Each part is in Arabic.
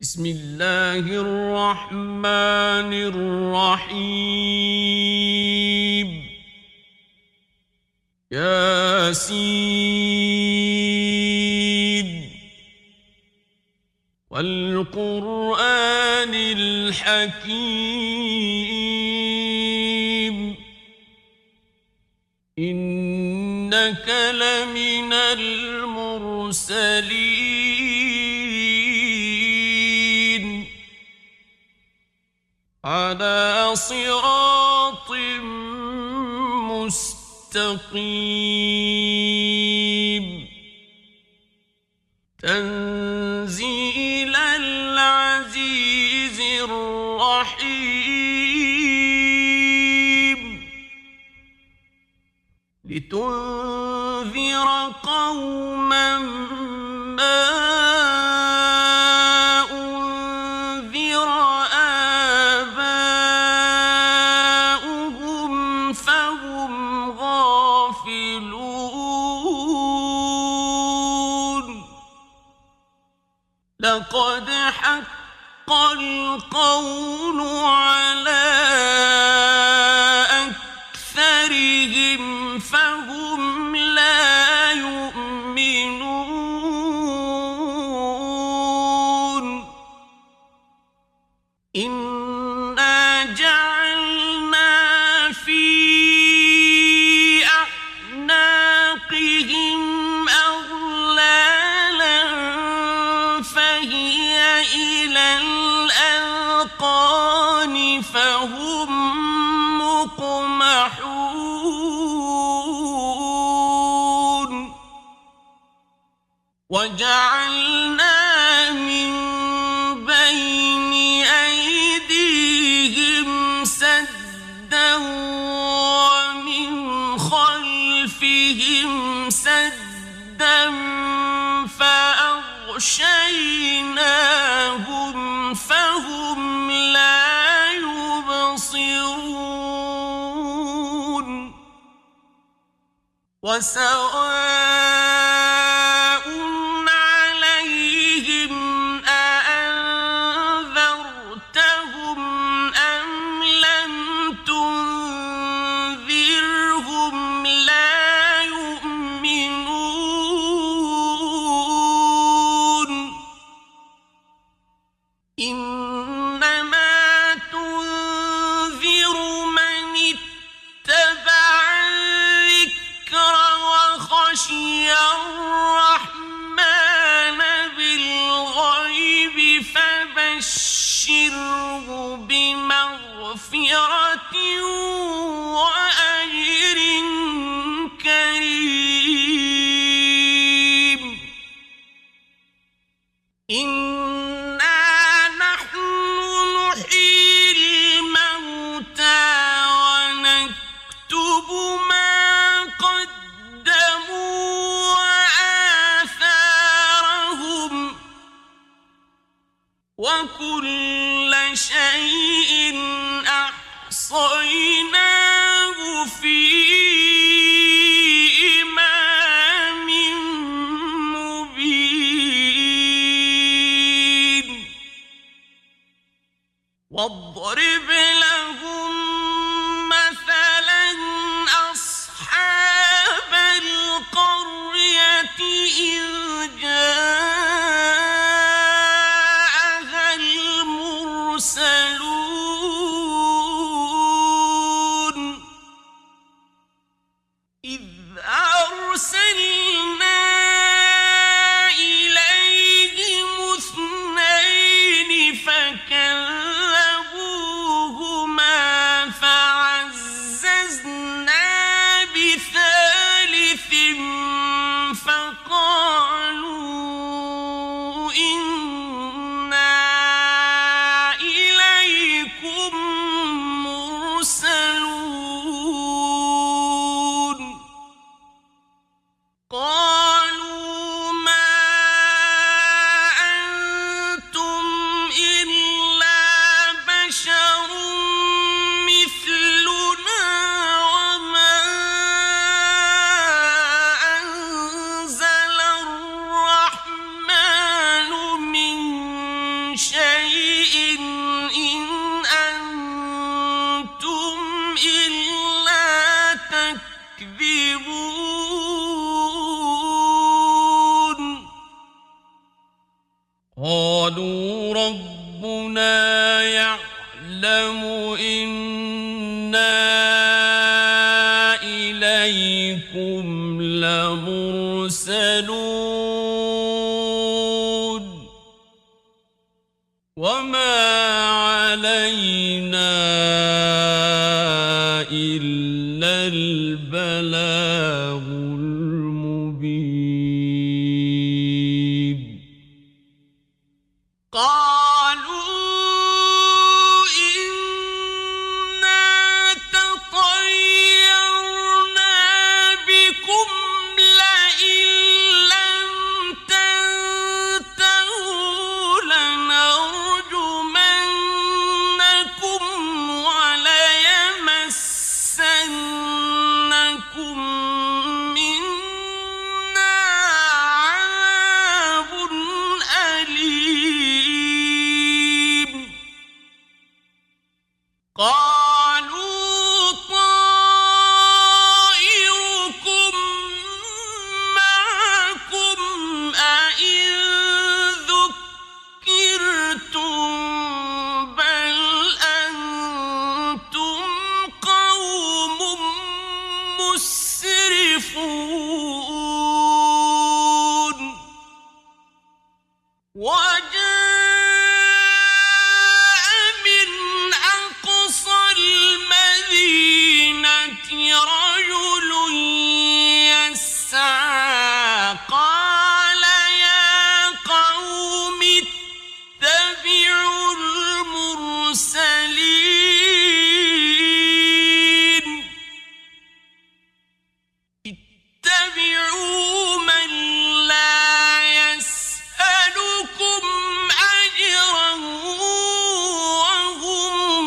بسم الله الرحمن الرحيم ياسين والقرآن الحكيم إنك لمن المرسلين على صراط مستقيم تنزيل العزيز الرحيم لتنذر قوما ما أنذر آباؤهم فهم غافلون لقد حق القول على أكثرهم فهم لا يؤمنون إنا جعلنا في أعناقهم أغلالا فهي إلى الأذقان فهم مقمحون وجعلنا من بين أيديهم سدا ومن خلفهم سدا فأغشيناهم فهم لا يبصرون وسواء عليهم أأنذرتهم أم لم تنذرهم لا يؤمنون إنما تنذر من اتبع الذكر وخشي الرحمن بالغيب فبشره بمغفرة وأجر كريم إنا نحن نحيي الموتى ونكتب ما قدموا وآثارهم وكل شيء أحصيناه في إمام مبين واضرب لهم مثلا أصحاب القرية إذ جاءها المرسلون إذ أرسلنا إليهم اثنين فكذبوهما شيء إن أنتم إلا تكذبون قالوا ربنا يعلم إنا إليكم لمرسلون وما علينا إلا البلاغ المبين قالوا إنا تطيرنا بكم لئن لم تنتهوا لنرجمنكم وليمسنكم منا عذاب أليم قالوا طائركم معكم أئن ذكرتم بل أنتم قوم مسرفون وجاء من أقصى المدينة رجل يسعى قال يا قوم اتبعوا المرسلين اتبعوا من لا يسألكم أجرا وهم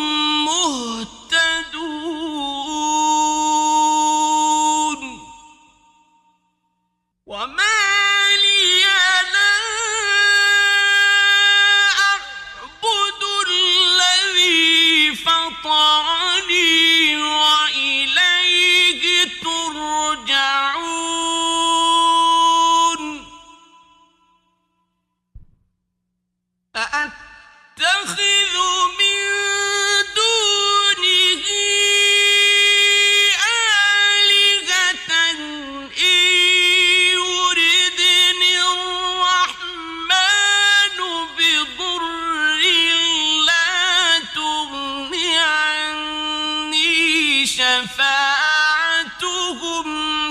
مهتدون وما لي لا أعبد الذي فطرني وإليه ترجعون أأتخذ من دونه آلهة إن يردني الرحمن بضر لا تغن عني شفاعتهم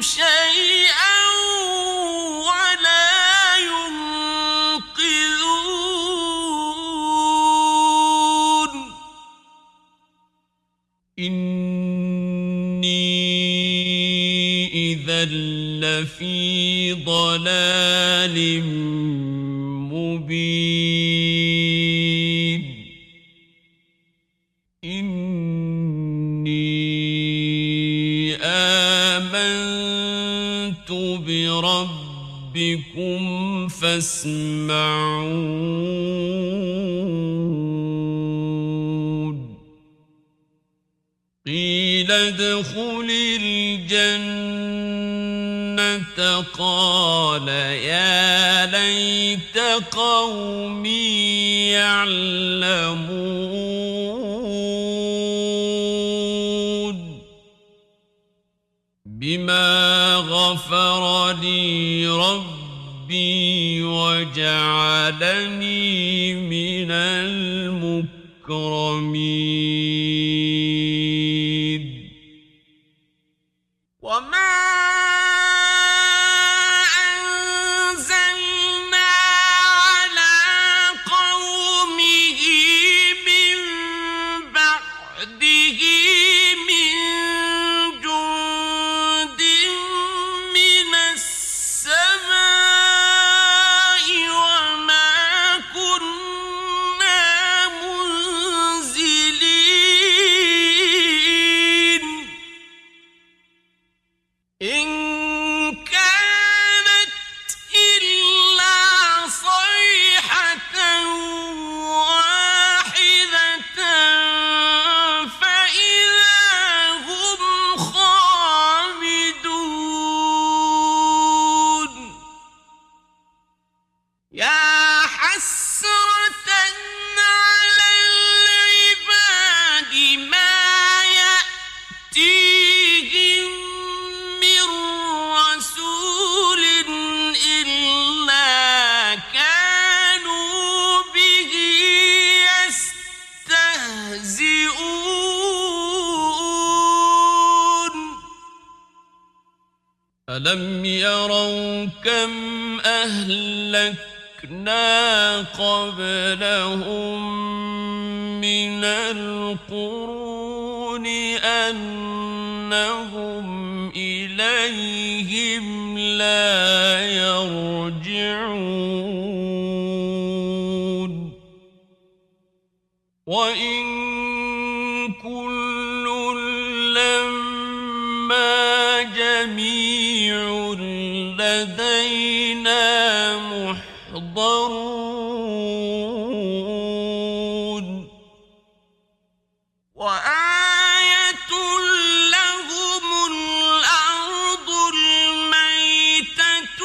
شيئا ولا ينقذون إني إذا لفي ضلال مبين إني آمنت بربكم فاسمعون قيل ادخل الجنة قال يا ليت قومي يعلمون بما غفر لي ربي وجعلني من المكرمين وما أنزلنا على قومه من بعده من جند من السماء وما كنا منزلين ألم يروا كم أهلكنا قبلهم من القرون أنهم إليهم لا يرجعون وإن كل لما جميع لدينا محضرون وآية لهم الأرض الميتة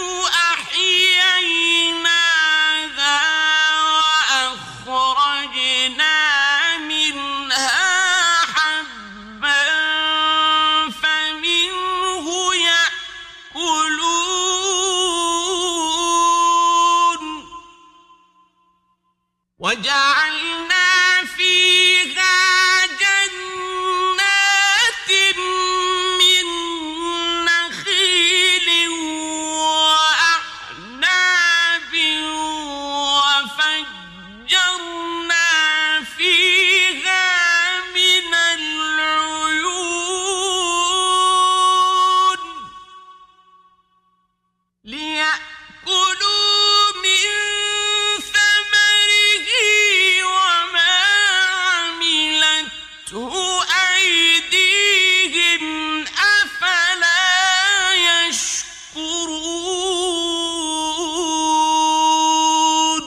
أحييناها وأخرجنا منها حبا فمنه يأكلون وجعلنا فيها جنات من نخيل وأعناب وفجرنا فيها من العيون ليأكلوا من ثمره وما عملته أيديهم أفلا يشكرون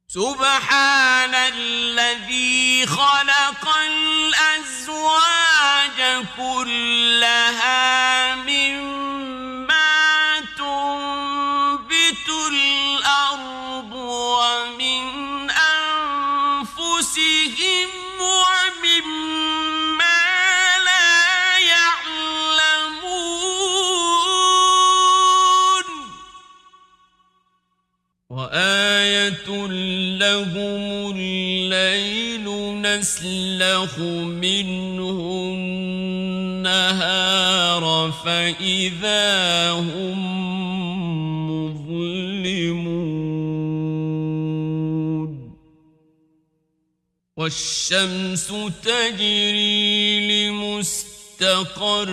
سبحان الذي خلق الأزواج كلها مما تنبت الأرض ومن أنفسهم ومما لا يعلمون وآية لهم الليل نسلخ منه النهار فإذا هم مظلمون والشمس تجري لمستقر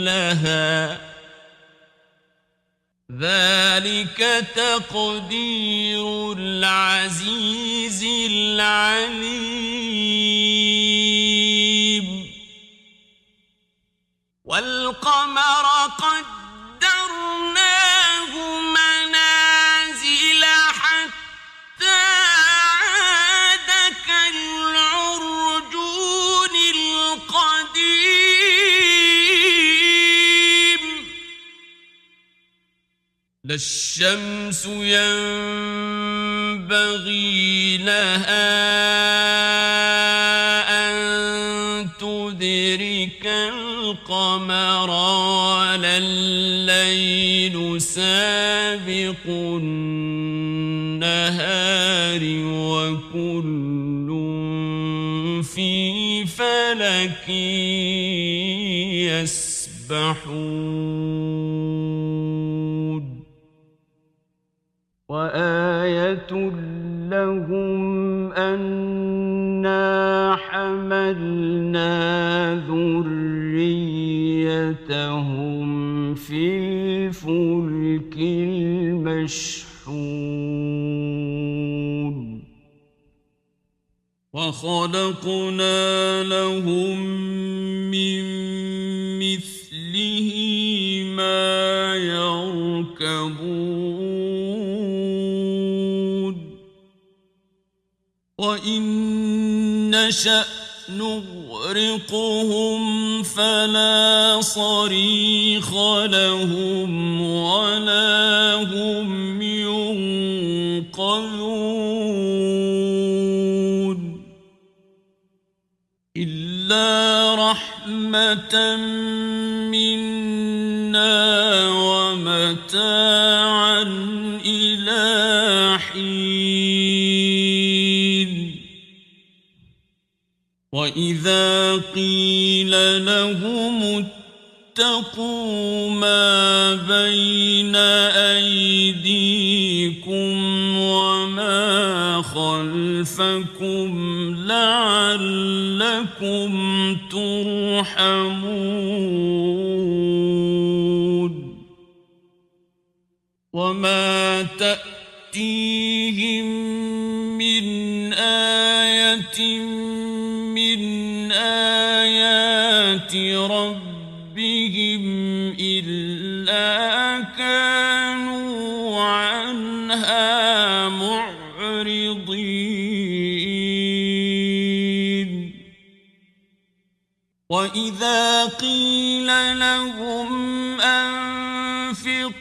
لها ذلك تقدير العزيز العليم والقمر قدرناه منازل حتى عاد كالعرجون القديم لا الشمس ينبغي لها أن تدرك القمر ولا الليل سابق النهار وكل في فلك يسبحون وآية لهم أنا حملنا ذريتهم في الفلك المشحون وخلقنا لهم من مثله ما يركبون وإن نشأ نغرقهم فلا صريخ لهم ولا هم ينقذون إلا رحمة منا ومتاعا إلى حين وإذا قيل لهم واتقوا ما بين أيديكم وما خلفكم لعلكم ترحمون وما تأتيهم من آية من آيات ربهم إلا كانوا عنها معرضين وإذا قيل لهم أنفقوا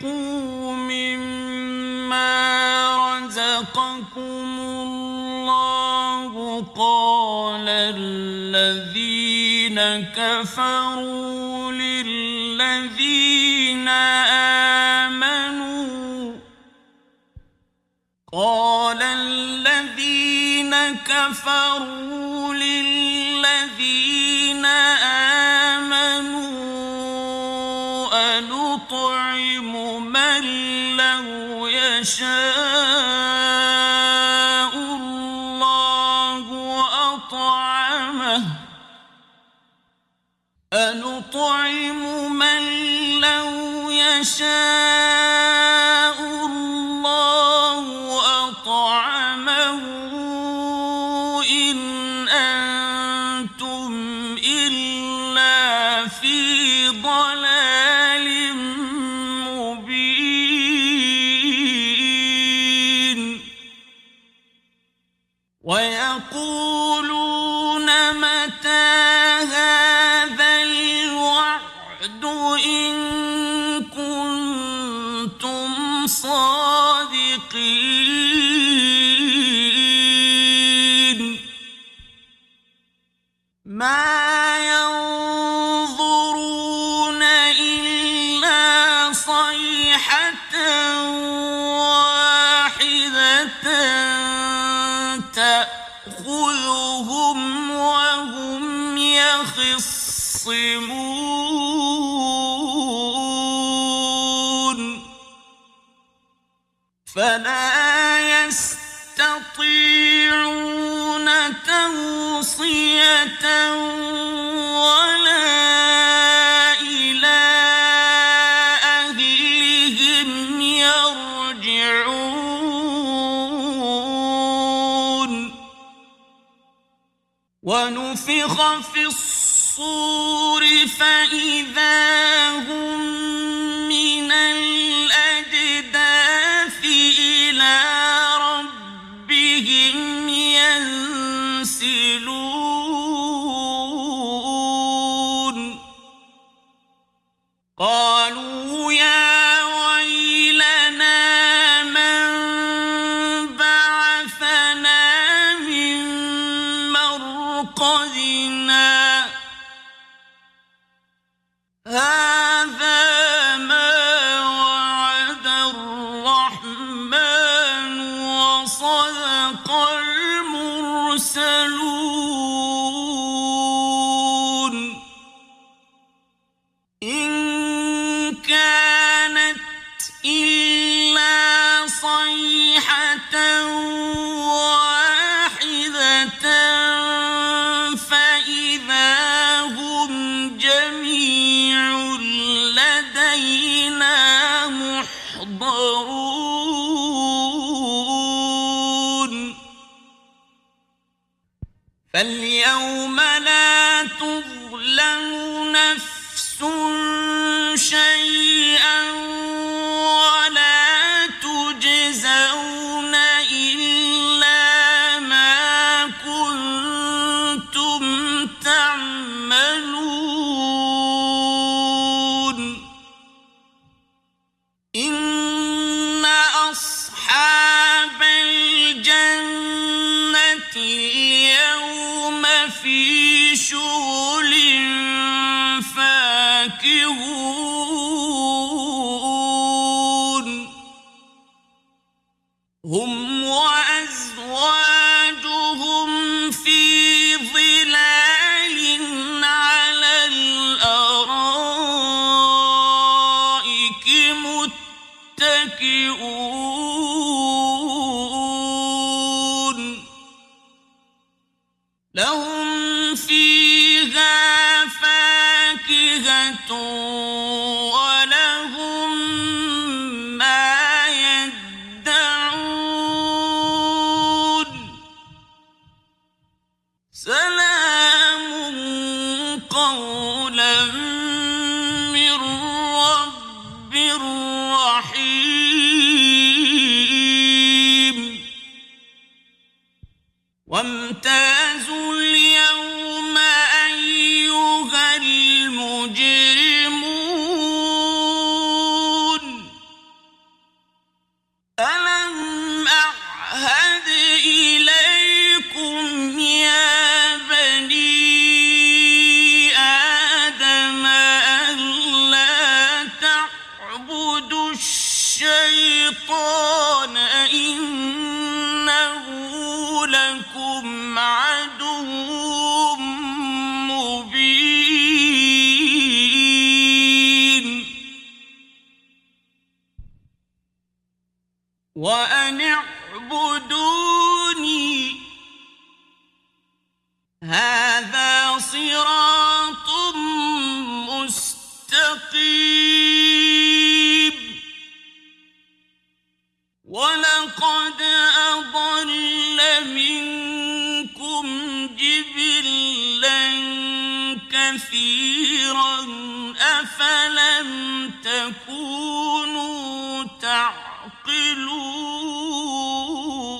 مما رزقكم الله قال الذين كفروا للذين آمنوا أنطعم من لو يشاء الله أطعمه إن أنتم إلا في ضلال مبين ويقولون متى هذا الوعد إن كنتم صادقين ما ينظرون إلا صيحة واحدة تأخذهم وهم يخصمون فلا يستطيعون توصية ولا إلى أهلهم يرجعون ونفخ في الصور فإذا هم من الأجداث إلى ربهم ينسلون قالوا يا ويلنا من بعثنا من مرقدنا هذا ما وعد الرحمن وصدق المرسلون إن كانت إلا صيحة واحدة فإذا هم جميع لدينا محضرون فاليوم لا تظلم نفس شيئا ولا تجزون إلا ما كنتم تعملون إن أصحاب الجنة اليوم في شغل فاكهون هم وأزواجهم في ظلال على الأرائك لهم فيها فاكهة ولهم ما يدعون سلام قولا من رب رحيم وامتازوا اليوم أيها المجرمون ألم أعهد إليكم يا بني آدم ألا تعبدوا الشيطان إنه لكم عدو مبين وأن اعبدوني هذا صراط مستقيم ولقد أضل منكم جبلا كثيرا أفلم تكونوا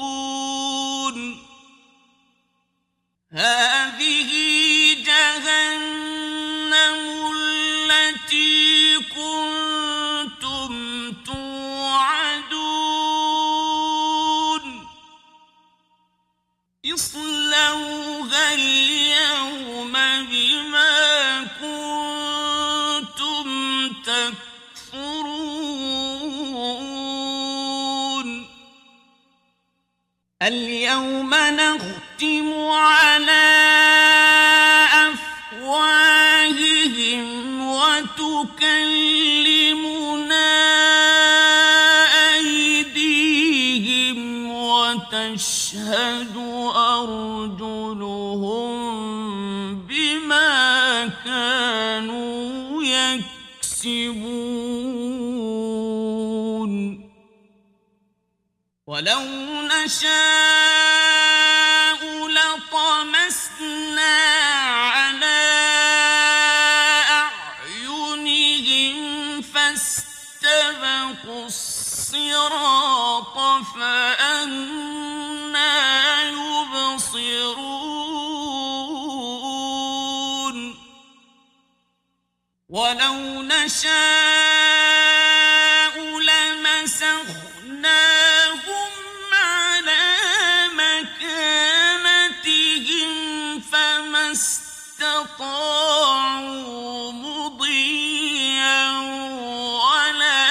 تعقلون هذه جهنم التي كنتم توعدون اصلوها اليوم بما كنتم تكفرون اليوم نختم على أفواههم وتكلمنا أيديهم وتشهد أرجلهم بما كانوا يكسبون ولو نشاء لطمسنا على أعينهم فاستبقوا الصراط فأنى يبصرون ولو نشاء لمسخناهم على مكانتهم فما استطاعوا مضيا ولا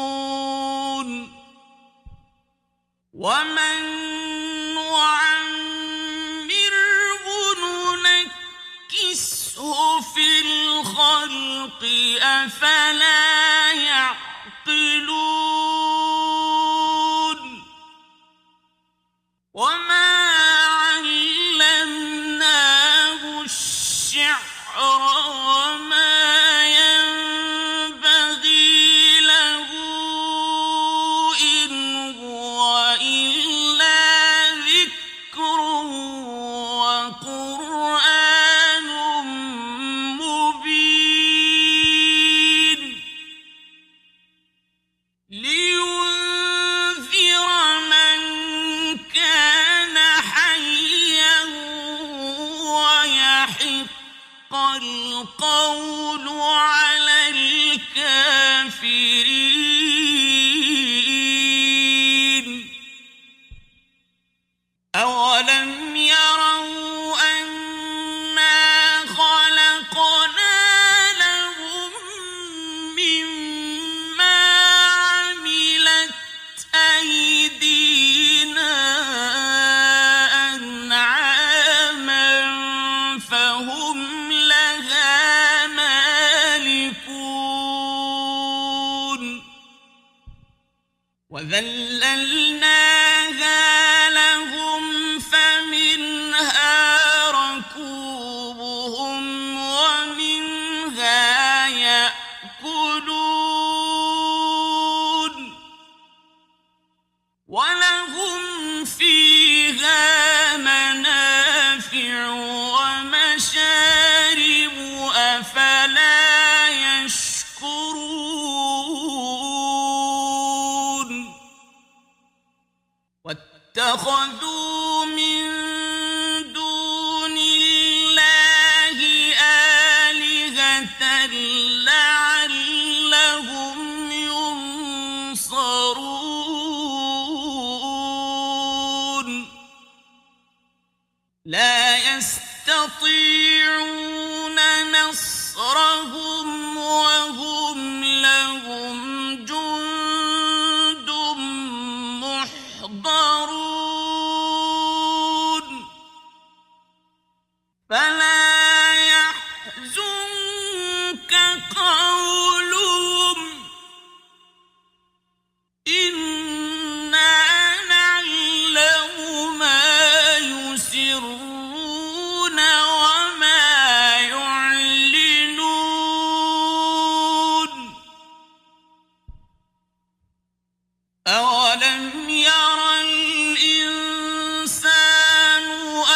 يرجعون ومن نعمره ننكسه في الخلق أفلا يعقلون وما علمناه الشعر وما ينبغي له إن هو إلا ذكر وقرآن مبين لينذر من كان حيا ويحق القول على الكافرين أولم يروا أنا خلقنا لهم مما عملت أيدينا أنعاما فهم لها مالكون وذللناها لهم فيها منافع ومشارب أفلا يشكرون واتخذوا من دون الله آلهة لعلهم ينصرون لا يستطيعون نصرهم وهم لهم جند محضرون فلا يحزنك قولهم إنا نعلم ما يسرون وما يعلنون أولم ير الإنسان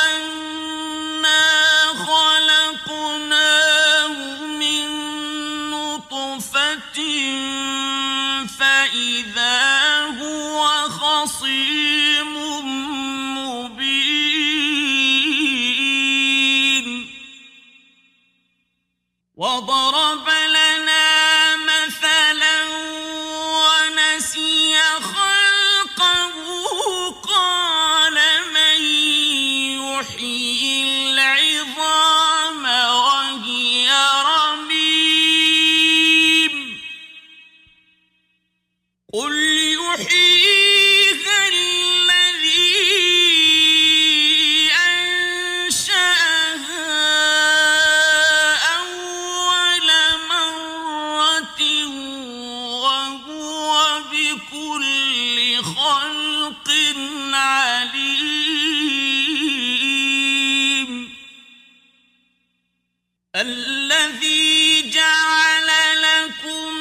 أنا خلقناه من نطفة فإذا هو خصيم مبين وضرب لنا مثلا ونسي خلقه قال من يحيي العظام وهي رميم قل يحييها الذي أنشأها أول مرة وهو بكل خلق عليم الذي جعل لكم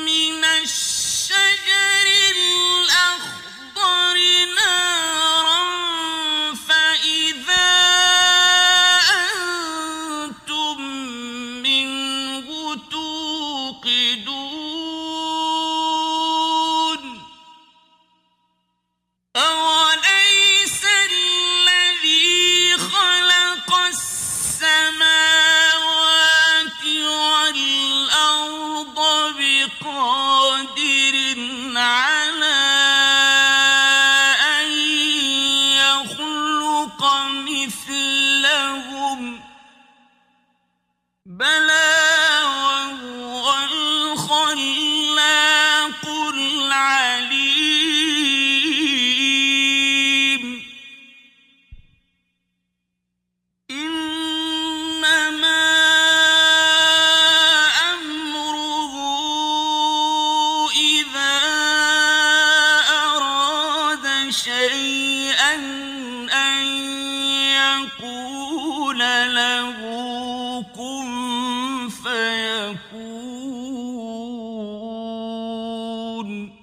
من الشجر الأخضر نارا فإذا أنتم منه توقدون أوليس الذي خلق السماوات والأرض بقادر على أن يخلق مثلهم بلى وهو الخلاق العليم إنما أمره إذا أراد شيئا أن يقول له كن فيكون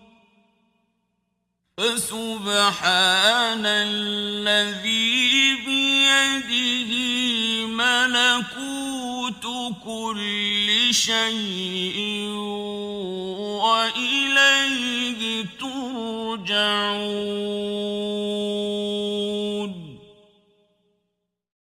فسبحان الذي بيده ملكوت كل شيء وإليه ترجعون